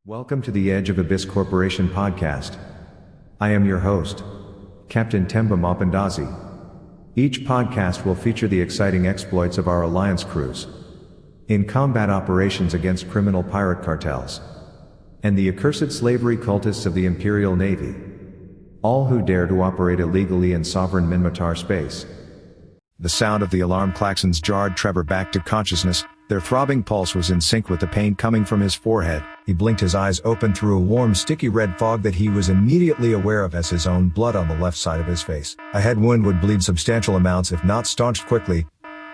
Welcome to the Edge of Abyss Corporation podcast. I am your host, Captain Temba Mapandazi. Each podcast will feature the exciting exploits of our Alliance crews in combat operations against criminal pirate cartels and the accursed slavery cultists of the Imperial Navy, all who dare to operate illegally in sovereign Minmatar space. The sound of the alarm klaxons jarred Trevor back to consciousness. Their throbbing pulse was in sync with the pain coming from his forehead. He blinked his eyes open through a warm, sticky red fog that he was immediately aware of as his own blood on the left side of his face. A head wound would bleed substantial amounts if not staunched quickly,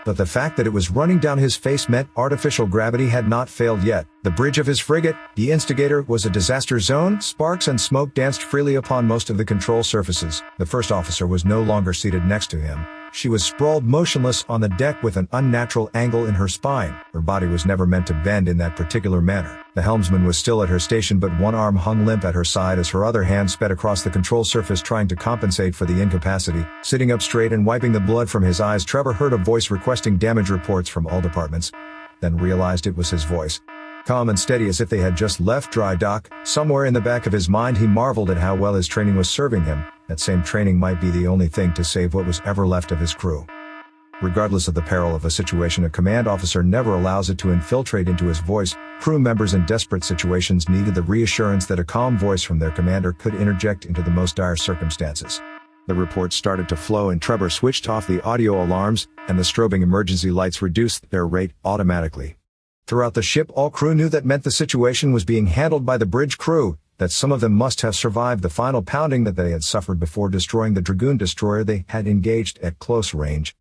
but the fact that it was running down his face meant artificial gravity had not failed yet. The bridge of his frigate, the Instigator, was a disaster zone. Sparks and smoke danced freely upon most of the control surfaces. The first officer was no longer seated next to him. She was sprawled motionless on the deck with an unnatural angle in her spine. Her body was never meant to bend in that particular manner. The helmsman was still at her station, but one arm hung limp at her side as her other hand sped across the control surface trying to compensate for the incapacity. Sitting up straight and wiping the blood from his eyes, Trevor heard a voice requesting damage reports from all departments, then realized it was his voice. Calm and steady as if they had just left dry dock, somewhere in the back of his mind he marveled at how well his training was serving him. That same training might be the only thing to save what was ever left of his crew. Regardless of the peril of a situation, a command officer never allows it to infiltrate into his voice. Crew members in desperate situations needed the reassurance that a calm voice from their commander could interject into the most dire circumstances. The reports started to flow and Trevor switched off the audio alarms, and the strobing emergency lights reduced their rate automatically. Throughout the ship, all crew knew that meant the situation was being handled by the bridge crew, that some of them must have survived the final pounding that they had suffered before destroying the Dragoon destroyer they had engaged at close range.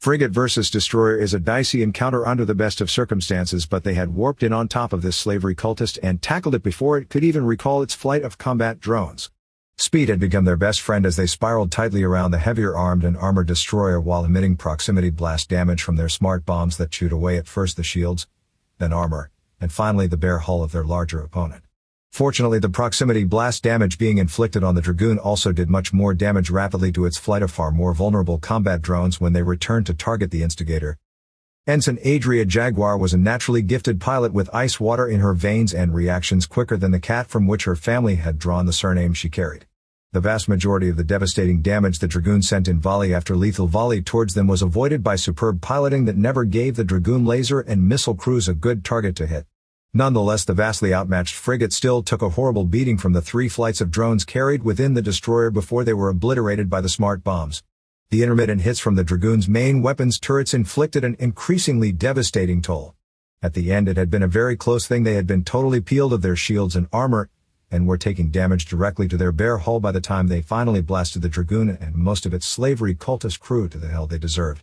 Frigate versus destroyer is a dicey encounter under the best of circumstances, but they had warped in on top of this slavery cultist and tackled it before it could even recall its flight of combat drones. Speed had become their best friend as they spiraled tightly around the heavier armed and armored destroyer while emitting proximity blast damage from their smart bombs that chewed away at first the shields, then armor, and finally the bare hull of their larger opponent. Fortunately, the proximity blast damage being inflicted on the Dragoon also did much more damage rapidly to its flight of far more vulnerable combat drones when they returned to target the Instigator. Ensign Adria Jaguar was a naturally gifted pilot with ice water in her veins and reactions quicker than the cat from which her family had drawn the surname she carried. The vast majority of the devastating damage the Dragoon sent in volley after lethal volley towards them was avoided by superb piloting that never gave the Dragoon laser and missile crews a good target to hit. Nonetheless, the vastly outmatched frigate still took a horrible beating from the 3 flights of drones carried within the destroyer before they were obliterated by the smart bombs. The intermittent hits from the Dragoon's main weapons turrets inflicted an increasingly devastating toll. At the end, it had been a very close thing. They had been totally peeled of their shields and armor, and were taking damage directly to their bare hull by the time they finally blasted the Dragoon and most of its slavery cultist crew to the hell they deserved.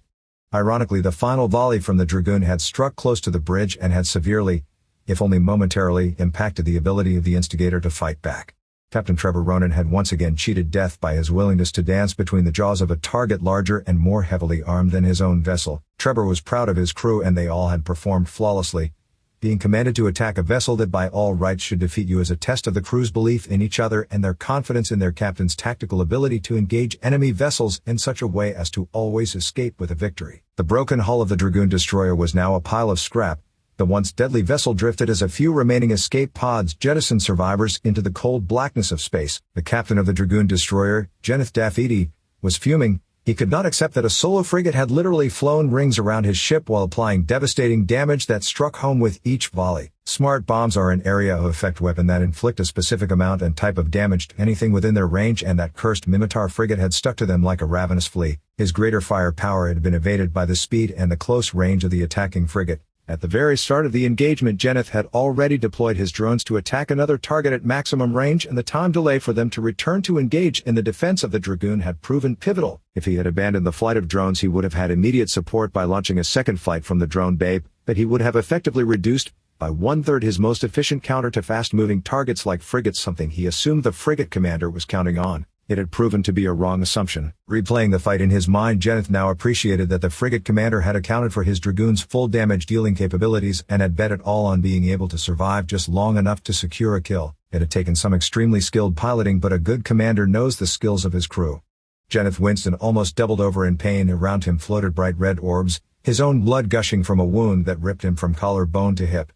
Ironically, the final volley from the Dragoon had struck close to the bridge and had severely, if only momentarily, impacted the ability of the Instigator to fight back. Captain Trevor Ronan had once again cheated death by his willingness to dance between the jaws of a target larger and more heavily armed than his own vessel. Trevor was proud of his crew and they all had performed flawlessly. Being commanded to attack a vessel that by all rights should defeat you is a test of the crew's belief in each other and their confidence in their captain's tactical ability to engage enemy vessels in such a way as to always escape with a victory. The broken hull of the Dragoon destroyer was now a pile of scrap. The once deadly vessel drifted as a few remaining escape pods jettisoned survivors into the cold blackness of space. The captain of the Dragoon destroyer, Kenneth Daffidi, was fuming. He could not accept that a solo frigate had literally flown rings around his ship while applying devastating damage that struck home with each volley. Smart bombs are an area of effect weapon that inflict a specific amount and type of damage to anything within their range, and that cursed Minmatar frigate had stuck to them like a ravenous flea. His greater firepower had been evaded by the speed and the close range of the attacking frigate. At the very start of the engagement, Kenneth had already deployed his drones to attack another target at maximum range, and the time delay for them to return to engage in the defense of the Dragoon had proven pivotal. If he had abandoned the flight of drones, he would have had immediate support by launching a second flight from the drone bay, but he would have effectively reduced by 1/3 his most efficient counter to fast-moving targets like frigates, something he assumed the frigate commander was counting on. It had proven to be a wrong assumption. Replaying the fight in his mind, Kenneth now appreciated that the frigate commander had accounted for his Dragoon's full damage-dealing capabilities and had bet it all on being able to survive just long enough to secure a kill. It had taken some extremely skilled piloting, but a good commander knows the skills of his crew. Kenneth winced and almost doubled over in pain. Around him floated bright red orbs, his own blood gushing from a wound that ripped him from collarbone to hip.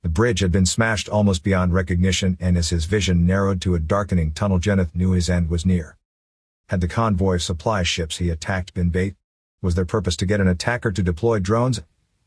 The bridge had been smashed almost beyond recognition, and as his vision narrowed to a darkening tunnel, Jenneth knew his end was near. Had the convoy of supply ships he attacked been bait? Was their purpose to get an attacker to deploy drones,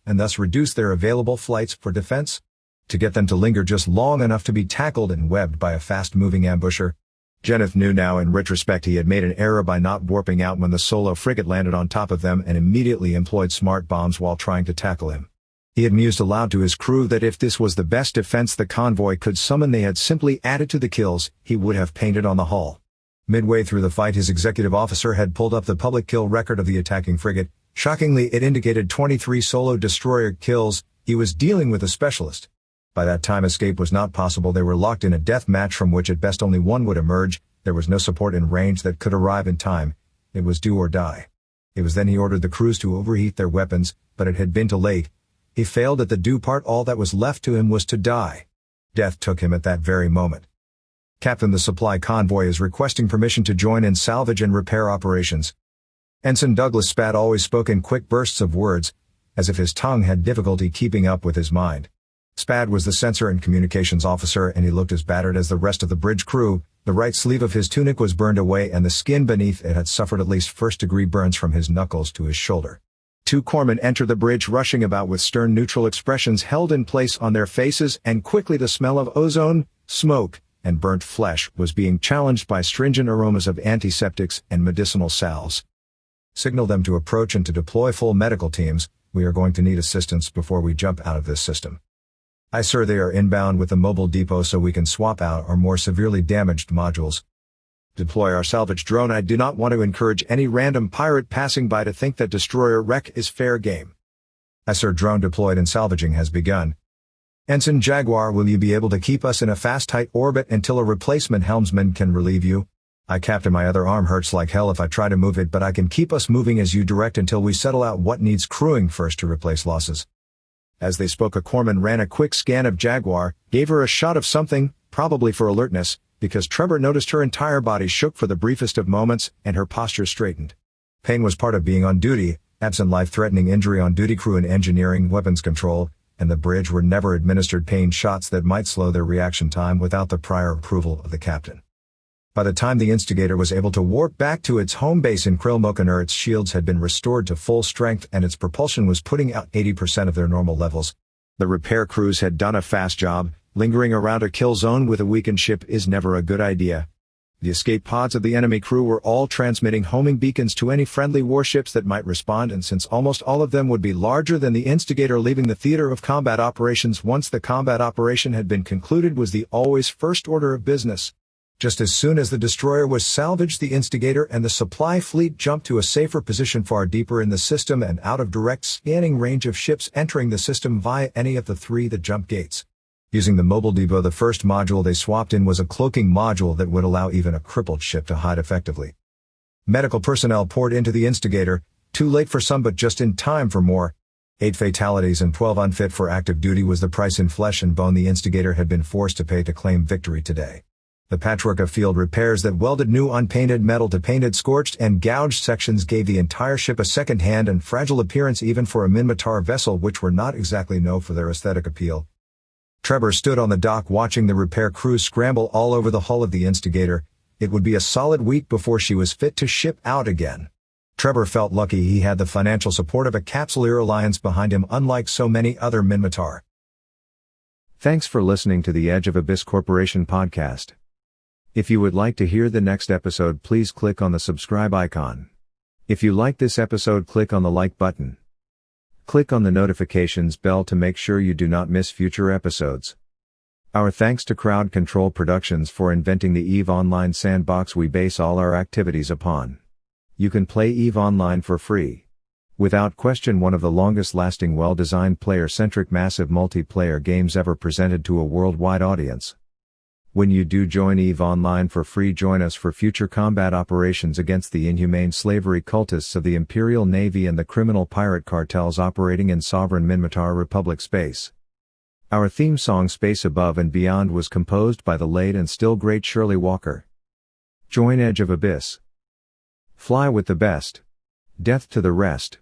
and thus reduce their available flights for defense? To get them to linger just long enough to be tackled and webbed by a fast-moving ambusher? Jenneth knew now in retrospect he had made an error by not warping out when the solo frigate landed on top of them and immediately employed smart bombs while trying to tackle him. He had mused aloud to his crew that if this was the best defense the convoy could summon, they had simply added to the kills he would have painted on the hull. Midway through the fight, his executive officer had pulled up the public kill record of the attacking frigate. Shockingly, it indicated 23 solo destroyer kills. He was dealing with a specialist. By that time, escape was not possible. They were locked in a death match from which at best only one would emerge. There was no support in range that could arrive in time. It was do or die. It was then he ordered the crews to overheat their weapons, but it had been too late. He failed at the do part. All that was left to him was to die. Death took him at that very moment. Captain, the supply convoy is requesting permission to join in salvage and repair operations. Ensign Douglas Spad always spoke in quick bursts of words, as if his tongue had difficulty keeping up with his mind. Spad was the sensor and communications officer, and he looked as battered as the rest of the bridge crew. The right sleeve of his tunic was burned away, and the skin beneath it had suffered at least first-degree burns from his knuckles to his shoulder. Two corpsmen entered the bridge, rushing about with stern neutral expressions held in place on their faces, and quickly the smell of ozone, smoke, and burnt flesh was being challenged by stringent aromas of antiseptics and medicinal salves. Signal them to approach and to deploy full medical teams. We are going to need assistance before we jump out of this system. Aye, sir. They are inbound with the mobile depot so we can swap out our more severely damaged modules. Deploy our salvage drone. I do not want to encourage any random pirate passing by to think that destroyer wreck is fair game. Aye, sir. Drone deployed and salvaging has begun. Ensign Jaguar, will you be able to keep us in a fast tight orbit until a replacement helmsman can relieve you? Aye, Captain. My other arm hurts like hell if I try to move it, but I can keep us moving as you direct until we settle out what needs crewing first to replace losses. As they spoke, a corpsman ran a quick scan of Jaguar, gave her a shot of something, probably for alertness, because Trevor noticed her entire body shook for the briefest of moments, and her posture straightened. Pain was part of being on duty. Absent life-threatening injury on duty, crew in engineering, weapons control, and the bridge were never administered pain shots that might slow their reaction time without the prior approval of the captain. By the time the Instigator was able to warp back to its home base in Krillmokanur, its shields had been restored to full strength and its propulsion was putting out 80% of their normal levels. The repair crews had done a fast job. Lingering around a kill zone with a weakened ship is never a good idea. The escape pods of the enemy crew were all transmitting homing beacons to any friendly warships that might respond, and since almost all of them would be larger than the Instigator, leaving the theater of combat operations once the combat operation had been concluded was the always first order of business. Just as soon as the destroyer was salvaged, the Instigator and the supply fleet jumped to a safer position far deeper in the system and out of direct scanning range of ships entering the system via any of the three that jump gates. Using the mobile depot, the first module they swapped in was a cloaking module that would allow even a crippled ship to hide effectively. Medical personnel poured into the Instigator, too late for some but just in time for more. 8 fatalities and 12 unfit for active duty was the price in flesh and bone the Instigator had been forced to pay to claim victory today. The patchwork of field repairs that welded new unpainted metal to painted, scorched, and gouged sections gave the entire ship a second-hand and fragile appearance, even for a Minmatar vessel, which were not exactly known for their aesthetic appeal. Trevor stood on the dock watching the repair crews scramble all over the hull of the Instigator. It would be a solid week before she was fit to ship out again. Trevor felt lucky he had the financial support of a Capsuleer Alliance behind him, unlike so many other Minmatar. Thanks for listening to the Edge of Abyss Corporation podcast. If you would like to hear the next episode, please click on the subscribe icon. If you like this episode, click on the like button. Click on the notifications bell to make sure you do not miss future episodes. Our thanks to Crowd Control Productions for inventing the EVE Online sandbox we base all our activities upon. You can play EVE Online for free. Without question, one of the longest-lasting, well-designed, player-centric, massive multiplayer games ever presented to a worldwide audience. When you do join EVE Online for free, join us for future combat operations against the inhumane slavery cultists of the Imperial Navy and the criminal pirate cartels operating in sovereign Minmatar Republic Space. Our theme song, Space Above and Beyond, was composed by the late and still great Shirley Walker. Join Edge of Abyss. Fly with the best. Death to the rest.